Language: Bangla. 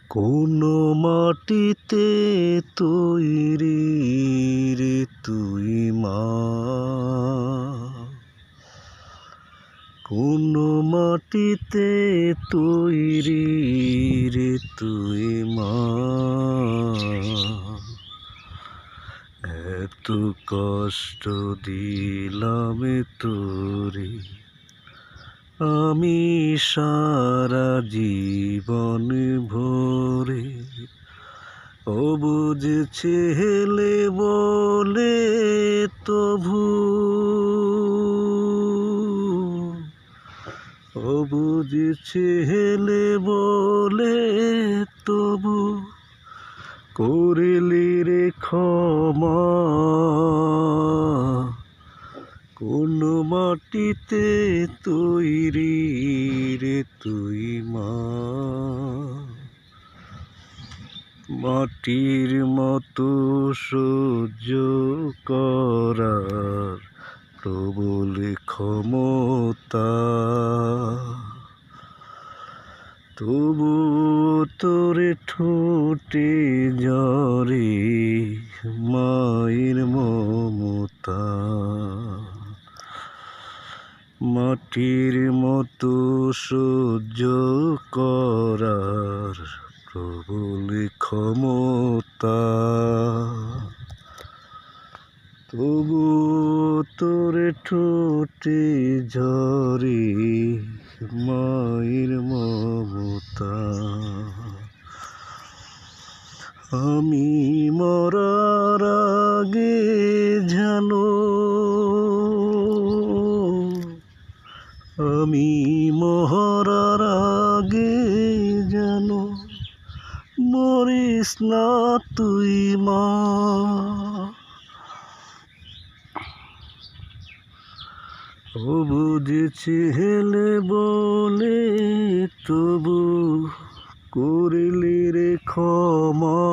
কোন মাটিতে তৈরি রে তুই মা, কোন মাটিতে তৈরি রে তুই মা, এত কষ্ট দিলাম তোরে আমি সারা জীবন ভরে। অবুঝ ছেলে বলে তবু, অবুঝ ছেলে বলে তবু করলি রে ক্ষমা। কোন মাটিতে তৈরি রে তুই মা, মাটির মতো সহ্য করার প্রবল ক্ষমতা, তবু তোরে ঠোঁটে ঝরে মায়ের মমতা। মাটির মতো সহ্য করার প্রবল ক্ষমতা, তবু তোরে ঠোঁটে ঝরে মায়ের মমতা। আমি মরার আগে জানো, আমি মরার আগে জানো মরিস না তুই মা। অবুঝ ছেলে বলে তবু করলি রে ক্ষমা।